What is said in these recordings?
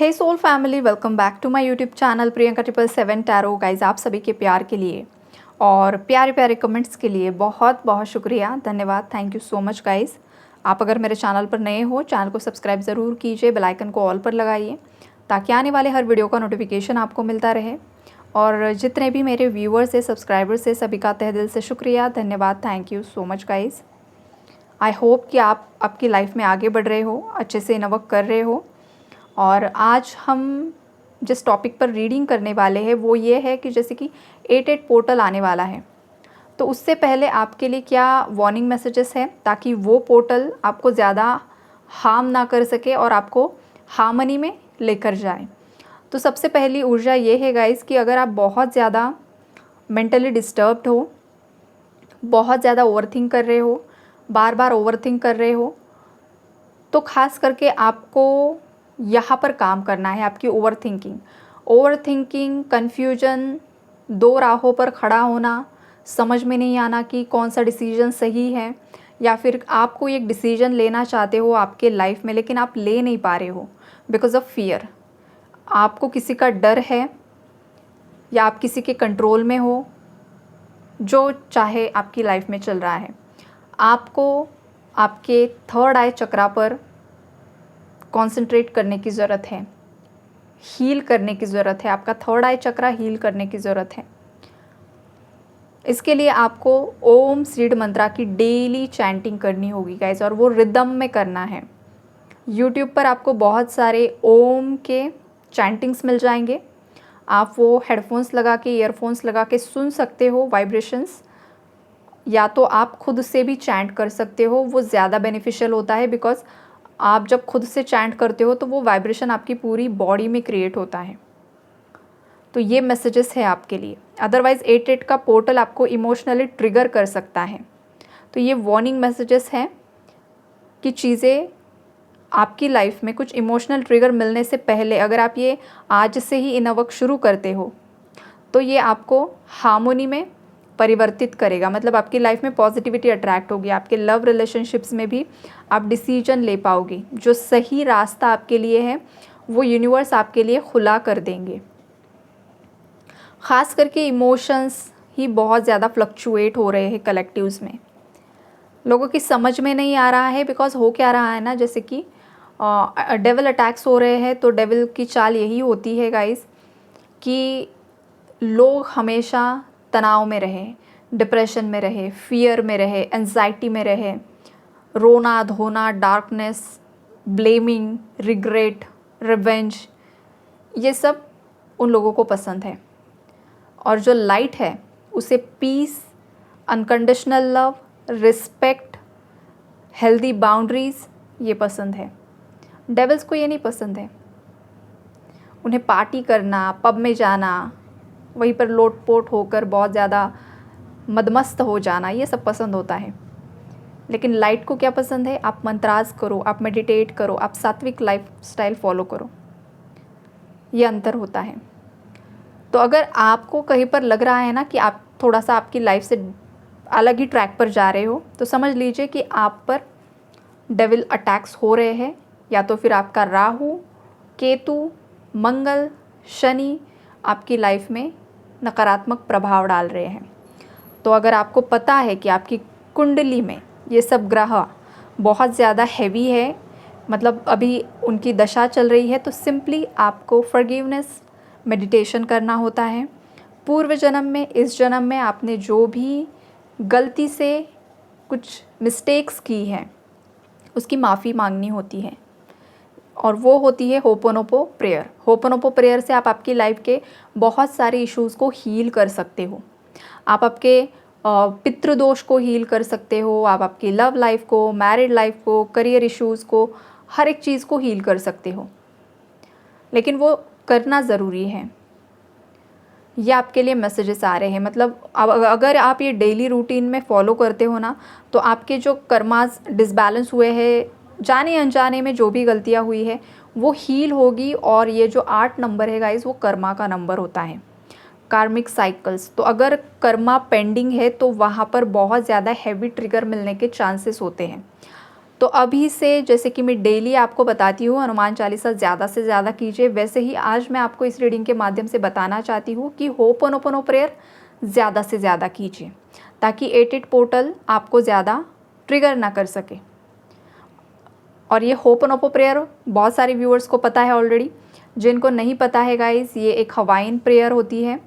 Hey soul family, welcome back to my YouTube channel Priyanka 777 tarot. Guys, आप सभी के प्यार के लिए और प्यारे प्यारे कमेंट्स के लिए बहुत बहुत शुक्रिया, धन्यवाद, thank you so much guys. आप अगर मेरे चैनल पर नए हो, चैनल को सब्सक्राइब ज़रूर कीजिए, बेल आइकन को ऑल पर लगाइए ताकि आने वाले हर वीडियो का नोटिफिकेशन आपको मिलता रहे। और जितने भी मेरे व्यूअर्स है, सब्सक्राइबर्स है, सभी का तहे दिल से शुक्रिया, धन्यवाद, thank you so much guys. I hope कि आप आपकी लाइफ में आगे बढ़ रहे हो, अच्छे से इनवर्क कर रहे हो। और आज हम जिस टॉपिक पर रीडिंग करने वाले हैं वो ये है कि जैसे कि 8-8 पोर्टल आने वाला है, तो उससे पहले आपके लिए क्या वार्निंग मैसेजेस है ताकि वो पोर्टल आपको ज़्यादा हार्म ना कर सके और आपको हार्मनी में लेकर जाए। तो सबसे पहली ऊर्जा ये है गाइस कि अगर आप बहुत ज़्यादा मेंटली डिस्टर्ब्ड हो, बहुत ज़्यादा ओवरथिंक कर रहे हो, बार बार ओवरथिंक कर रहे हो, तो ख़ास करके आपको यहाँ पर काम करना है। आपकी ओवरथिंकिंग, कन्फ्यूजन, दो राहों पर खड़ा होना, समझ में नहीं आना कि कौन सा डिसीजन सही है, या फिर आप कोई एक डिसीजन लेना चाहते हो आपके लाइफ में लेकिन आप ले नहीं पा रहे हो बिकॉज ऑफ फियर। आपको किसी का डर है या आप किसी के कंट्रोल में हो, जो चाहे आपकी लाइफ में चल रहा है। आपको आपके थर्ड आई चक्रा पर कंसंट्रेट करने की ज़रूरत है, हील करने की ज़रूरत है। आपका थर्ड आई चक्रा हील करने की ज़रूरत है। इसके लिए आपको ओम सीड मंत्रा की डेली चैंटिंग करनी होगी गाइस, और वो रिदम में करना है। यूट्यूब पर आपको बहुत सारे ओम के चैंटिंग्स मिल जाएंगे। आप वो हेडफोन्स लगा के, ईयरफोन्स लगा के सुन सकते हो वाइब्रेशंस, या तो आप खुद से भी चैंट कर सकते हो। वो ज़्यादा बेनिफिशियल होता है बिकॉज आप जब खुद से चैंट करते हो तो वो वाइब्रेशन आपकी पूरी बॉडी में क्रिएट होता है। तो ये मैसेजेस है आपके लिए। अदरवाइज़ 8-8 का पोर्टल आपको इमोशनली ट्रिगर कर सकता है। तो ये वार्निंग मैसेजेस हैं कि चीज़ें आपकी लाइफ में कुछ इमोशनल ट्रिगर मिलने से पहले अगर आप ये आज से ही इनवर्क शुरू करते हो तो ये आपको हार्मोनी में परिवर्तित करेगा। मतलब आपकी लाइफ में पॉजिटिविटी अट्रैक्ट होगी। आपके लव रिलेशनशिप्स में भी आप डिसीजन ले पाओगे। जो सही रास्ता आपके लिए है वो यूनिवर्स आपके लिए खुला कर देंगे। ख़ास करके इमोशंस ही बहुत ज़्यादा फ्लक्चुएट हो रहे हैं कलेक्टिव्स में। लोगों की समझ में नहीं आ रहा है बिकॉज हो क्या रहा है ना, जैसे कि डेविल अटैक्स हो रहे हैं। तो डेविल की चाल यही होती है गाइस कि लोग हमेशा तनाव में रहे, डिप्रेशन में रहे, फियर में रहे, एंजाइटी में रहे, रोना धोना, डार्कनेस, ब्लेमिंग, रिग्रेट, रिवेंज, ये सब उन लोगों को पसंद है। और जो लाइट है उसे peace, unconditional love, respect, healthy boundaries ये पसंद है। डेविल्स को ये नहीं पसंद है। उन्हें पार्टी करना, पब में जाना, वहीं पर लोटपोट होकर बहुत ज़्यादा मदमस्त हो जाना, ये सब पसंद होता है। लेकिन लाइट को क्या पसंद है? आप मंत्रास करो, आप मेडिटेट करो, आप सात्विक लाइफ स्टाइल फॉलो करो। ये अंतर होता है। तो अगर आपको कहीं पर लग रहा है ना कि आप थोड़ा सा आपकी लाइफ से अलग ही ट्रैक पर जा रहे हो, तो समझ लीजिए कि आप पर डेविल अटैक्स हो रहे हैं, या तो फिर आपका राहु, केतु, मंगल, शनि आपकी लाइफ में नकारात्मक प्रभाव डाल रहे हैं। तो अगर आपको पता है कि आपकी कुंडली में ये सब ग्रह बहुत ज़्यादा हैवी है, मतलब अभी उनकी दशा चल रही है, तो सिंपली आपको फॉरगिवनेस मेडिटेशन करना होता है। पूर्व जन्म में, इस जन्म में आपने जो भी गलती से कुछ मिस्टेक्स की हैं उसकी माफ़ी मांगनी होती है, और वो होती है होपोनोपो प्रेयर। होपोनोपो प्रेयर से आप आपकी लाइफ के बहुत सारे इश्यूज़ को हील कर सकते हो। आप आपके पितृदोष को हील कर सकते हो, आप आपकी लव लाइफ को, मैरिड लाइफ को, करियर इश्यूज़ को, हर एक चीज़ को हील कर सकते हो। लेकिन वो करना ज़रूरी है। ये आपके लिए मैसेजेस आ रहे हैं। मतलब अगर आप ये डेली रूटीन में फॉलो करते हो ना, तो आपके जो कर्मास डिसबैलेंस हुए हैं, जाने अनजाने में जो भी गलतियाँ हुई है वो हील होगी। और ये जो 8 नंबर है गाइस, वो कर्मा का नंबर होता है, कार्मिक साइकिल्स। तो अगर कर्मा पेंडिंग है तो वहाँ पर बहुत ज़्यादा हैवी ट्रिगर मिलने के चांसेस होते हैं। तो अभी से जैसे कि मैं डेली आपको बताती हूँ हनुमान चालीसा ज़्यादा से ज़्यादा कीजिए, वैसे ही आज मैं आपको इस रीडिंग के माध्यम से बताना चाहती हूँ कि होपोनोपोनो प्रेयर ज़्यादा से ज़्यादा कीजिए, ताकि 88 पोर्टल आपको ज़्यादा ट्रिगर ना कर सके। और ये होपोनोपो प्रेयर बहुत सारे व्यूअर्स को पता है ऑलरेडी, जिनको नहीं पता है गाइस, ये एक हवाइन प्रेयर होती है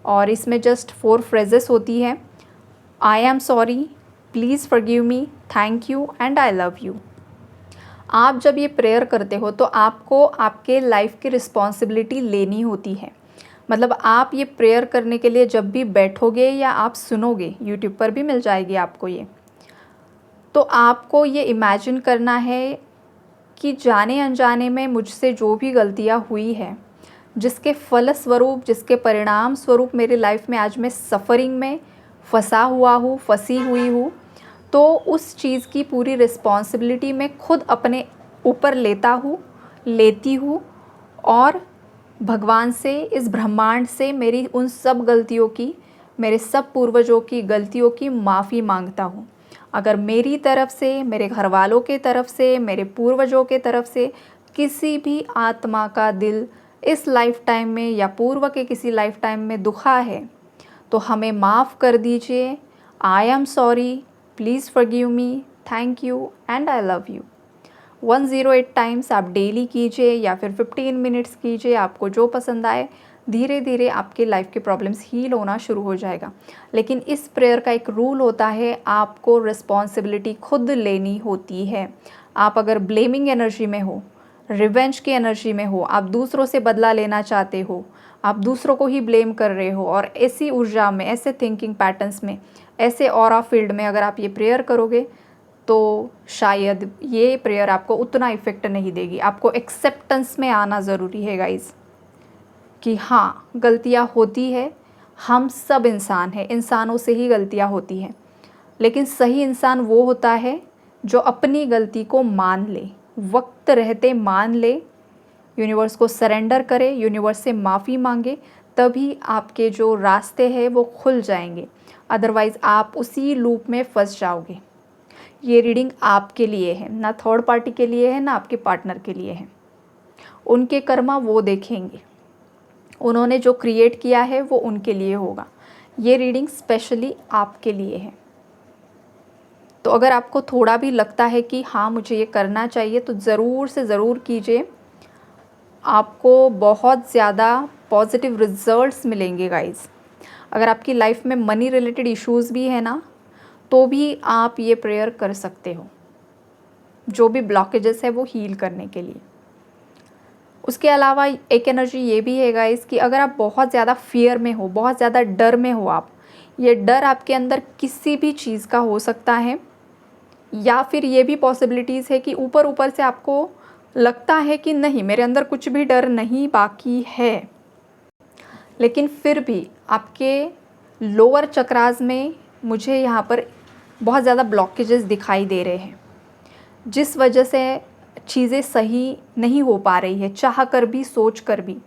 और इसमें जस्ट 4 फ्रेजेस होती है। I am sorry, please forgive me, thank you and I love you. आप जब ये प्रेयर करते हो तो आपको आपके लाइफ की रिस्पॉन्सिबिलिटी लेनी होती है। मतलब आप ये प्रेयर करने के लिए जब भी बैठोगे या आप सुनोगे, यूट्यूब पर भी मिल जाएगी आपको ये, तो आपको ये इमेजिन करना है कि जाने अनजाने में मुझसे जो भी गलतियाँ हुई है, जिसके फलस्वरूप, जिसके परिणाम स्वरूप मेरी लाइफ में आज मैं सफ़रिंग में फंसा हुआ हूँ, फंसी हुई हूँ, तो उस चीज़ की पूरी रिस्पॉन्सिबिलिटी मैं खुद अपने ऊपर लेती हूँ और भगवान से, इस ब्रह्मांड से मेरी उन सब गलतियों की, मेरे सब पूर्वजों की गलतियों की माफ़ी मांगता हूँ। अगर मेरी तरफ से, मेरे घर वालों के तरफ से, मेरे पूर्वजों के तरफ से किसी भी आत्मा का दिल इस लाइफ टाइम में या पूर्व के किसी लाइफ टाइम में दुखा है, तो हमें माफ़ कर दीजिए। I am sorry, please forgive me, thank you and I love you. 108 times आप डेली कीजिए या फिर 15 मिनट्स कीजिए, आपको जो पसंद आए। धीरे धीरे आपके लाइफ के प्रॉब्लम्स हील होना शुरू हो जाएगा। लेकिन इस प्रेयर का एक रूल होता है, आपको रिस्पॉन्सिबिलिटी खुद लेनी होती है। आप अगर ब्लेमिंग एनर्जी में हो, रिवेंज की एनर्जी में हो, आप दूसरों से बदला लेना चाहते हो, आप दूसरों को ही ब्लेम कर रहे हो, और ऐसी ऊर्जा में, ऐसे थिंकिंग पैटर्न्स में, ऐसे ऑरा फील्ड में अगर आप ये प्रेयर करोगे, तो शायद ये प्रेयर आपको उतना इफ़ेक्ट नहीं देगी। आपको एक्सेप्टेंस में आना ज़रूरी है गाइज़, कि हाँ गलतियाँ होती है, हम सब इंसान हैं, इंसानों से ही गलतियाँ होती हैं। लेकिन सही इंसान वो होता है जो अपनी गलती को मान ले, वक्त रहते मान ले, यूनिवर्स को सरेंडर करे, यूनिवर्स से माफ़ी मांगे, तभी आपके जो रास्ते हैं वो खुल जाएंगे। अदरवाइज़ आप उसी लूप में फंस जाओगे। ये रीडिंग आपके लिए है, ना थर्ड पार्टी के लिए है, ना आपके पार्टनर के लिए है। उनके कर्मा वो देखेंगे, उन्होंने जो क्रिएट किया है वो उनके लिए होगा। ये रीडिंग स्पेशली आपके लिए है। तो अगर आपको थोड़ा भी लगता है कि हाँ मुझे ये करना चाहिए, तो ज़रूर से ज़रूर कीजिए। आपको बहुत ज़्यादा पॉजिटिव रिजल्ट्स मिलेंगे गाइस। अगर आपकी लाइफ में मनी रिलेटेड इश्यूज़ भी है ना, तो भी आप ये प्रेयर कर सकते हो, जो भी ब्लॉकेजेस है वो हील करने के लिए। उसके अलावा एक एनर्जी ये भी है गाइस कि अगर आप बहुत ज़्यादा फियर में हो, बहुत ज़्यादा डर में हो, आप ये डर आपके अंदर किसी भी चीज़ का हो सकता है, या फिर ये भी पॉसिबिलिटीज़ है कि ऊपर ऊपर से आपको लगता है कि नहीं मेरे अंदर कुछ भी डर नहीं बाकी है, लेकिन फिर भी आपके लोअर चक्रास में मुझे यहाँ पर बहुत ज़्यादा ब्लॉकेजेस दिखाई दे रहे हैं, जिस वजह से चीज़ें सही नहीं हो पा रही है, चाह कर भी, सोच कर भी।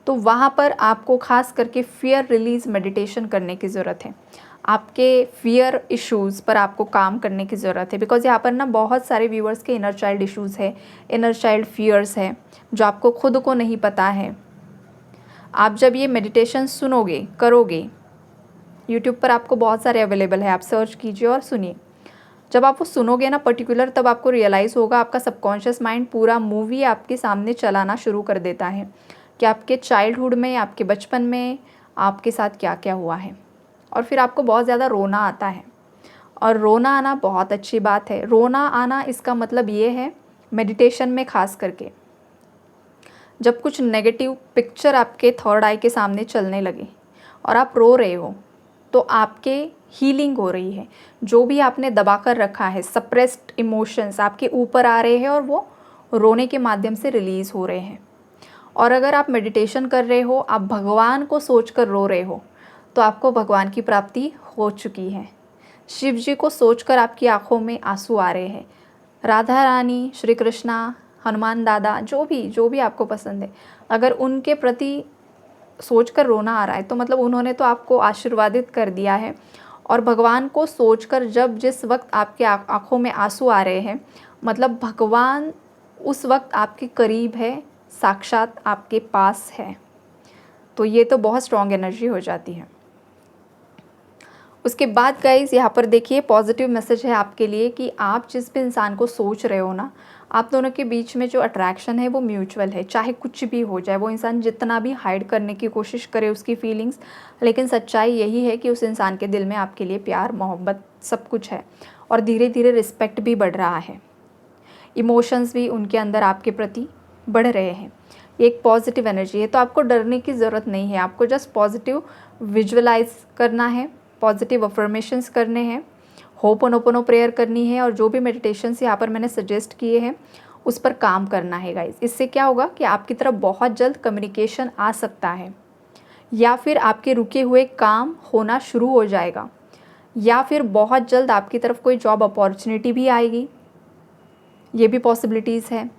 तो वहाँ पर आपको ख़ास करके फियर रिलीज़ मेडिटेशन करने की ज़रूरत है। आपके फियर इश्यूज़ पर आपको काम करने की ज़रूरत है, बिकॉज़ यहाँ पर ना बहुत सारे व्यूअर्स के इनर चाइल्ड इश्यूज़ है, इनर चाइल्ड फियर्स है, जो आपको खुद को नहीं पता है। आप जब ये मेडिटेशन सुनोगे, करोगे, यूट्यूब पर आपको बहुत सारे अवेलेबल है, आप सर्च कीजिए और सुनिए। जब आप वो सुनोगे ना पर्टिकुलर, तब आपको रियलाइज़ होगा, आपका सबकॉन्शियस माइंड पूरा मूवी आपके सामने चलाना शुरू कर देता है कि आपके चाइल्डहुड में, आपके बचपन में आपके साथ क्या क्या हुआ है। और फिर आपको बहुत ज़्यादा रोना आता है, और रोना आना बहुत अच्छी बात है। रोना आना इसका मतलब ये है, मेडिटेशन में ख़ास करके जब कुछ नेगेटिव पिक्चर आपके थर्ड आई के सामने चलने लगे और आप रो रहे हो, तो आपके हीलिंग हो रही है। जो भी आपने दबा कर रखा है, सप्रेस्ड इमोशंस आपके ऊपर आ रहे हैं और वो रोने के माध्यम से रिलीज़ हो रहे हैं। और अगर आप मेडिटेशन कर रहे हो, आप भगवान को सोच कर रो रहे हो, तो आपको भगवान की प्राप्ति हो चुकी है। शिव जी को सोचकर आपकी आंखों में आंसू आ रहे हैं। राधा रानी, श्री कृष्णा, हनुमान दादा, जो भी आपको पसंद है, अगर उनके प्रति सोचकर रोना आ रहा है, तो मतलब उन्होंने तो आपको आशीर्वादित कर दिया है और भगवान को सोचकर जब जिस वक्त आपके आँखों में आंसू आ रहे हैं, मतलब भगवान उस वक्त आपके करीब है, साक्षात आपके पास है। तो ये तो बहुत स्ट्रॉन्ग एनर्जी हो जाती है। उसके बाद गाइस यहाँ पर देखिए पॉजिटिव मैसेज है आपके लिए कि आप जिस भी इंसान को सोच रहे हो ना, आप दोनों के बीच में जो अट्रैक्शन है वो म्यूचुअल है। चाहे कुछ भी हो जाए, वो इंसान जितना भी हाइड करने की कोशिश करे उसकी फीलिंग्स, लेकिन सच्चाई यही है कि उस इंसान के दिल में आपके लिए प्यार, मोहब्बत सब कुछ है और धीरे धीरे रिस्पेक्ट भी बढ़ रहा है। इमोशंस भी उनके अंदर आपके प्रति बढ़ रहे हैं। ये एक पॉजिटिव एनर्जी है। तो आपको डरने की ज़रूरत नहीं है, आपको जस्ट पॉजिटिव विजुअलाइज करना है, पॉजिटिव अफर्मेशंस करने हैं, होपोनोपोनो प्रेयर करनी है और जो भी मेडिटेशंस यहाँ पर मैंने सजेस्ट किए हैं उस पर काम करना है गाइस। इससे क्या होगा कि आपकी तरफ बहुत जल्द कम्युनिकेशन आ सकता है, या फिर आपके रुके हुए काम होना शुरू हो जाएगा, या फिर बहुत जल्द आपकी तरफ कोई जॉब अपॉर्चुनिटी भी आएगी, ये भी पॉसिबिलिटीज़ है।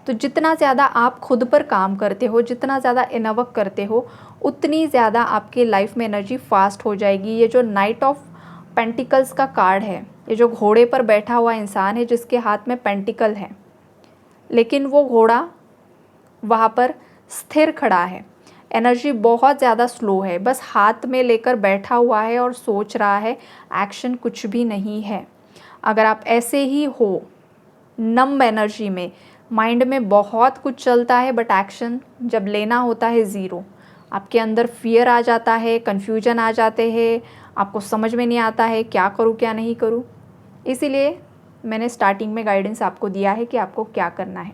तो जितना ज़्यादा आप खुद पर काम करते हो, जितना ज़्यादा इनवर्क करते हो, उतनी ज़्यादा आपके लाइफ में एनर्जी फास्ट हो जाएगी। ये जो नाइट ऑफ पेंटिकल्स का कार्ड है, ये जो घोड़े पर बैठा हुआ इंसान है जिसके हाथ में पेंटिकल है, लेकिन वो घोड़ा वहाँ पर स्थिर खड़ा है, एनर्जी बहुत ज़्यादा स्लो है, बस हाथ में लेकर बैठा हुआ है और सोच रहा है, एक्शन कुछ भी नहीं है। अगर आप ऐसे ही हो, नम एनर्जी में, माइंड में बहुत कुछ चलता है बट एक्शन जब लेना होता है ज़ीरो, आपके अंदर फियर आ जाता है, कन्फ्यूजन आ जाते हैं, आपको समझ में नहीं आता है क्या करूँ क्या नहीं करूँ। इसीलिए मैंने स्टार्टिंग में गाइडेंस आपको दिया है कि आपको क्या करना है।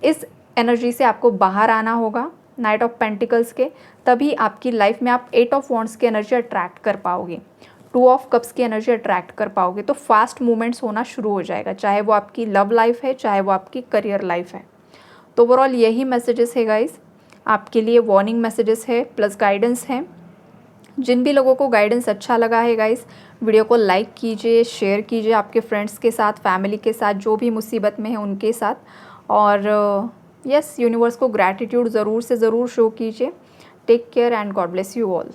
इस एनर्जी से आपको बाहर आना होगा, नाइट ऑफ पेंटिकल्स के, तभी आपकी लाइफ में आप 8 ऑफ वॉन्ड्स की एनर्जी अट्रैक्ट कर पाओगे, 2 ऑफ कप्स की एनर्जी अट्रैक्ट कर पाओगे। तो फास्ट मूवमेंट्स होना शुरू हो जाएगा, चाहे वो आपकी लव लाइफ है, चाहे वो आपकी करियर लाइफ है। तो ओवरऑल यही मैसेजेस है गाइस आपके लिए, वार्निंग मैसेजेस है प्लस गाइडेंस है। जिन भी लोगों को गाइडेंस अच्छा लगा है गाइस, वीडियो को लाइक कीजिए, शेयर कीजिए आपके फ्रेंड्स के साथ, फैमिली के साथ, जो भी मुसीबत में है उनके साथ। और यस, यूनिवर्स को ग्रैटिट्यूड ज़रूर से ज़रूर शो कीजिए। Take care and God bless you all.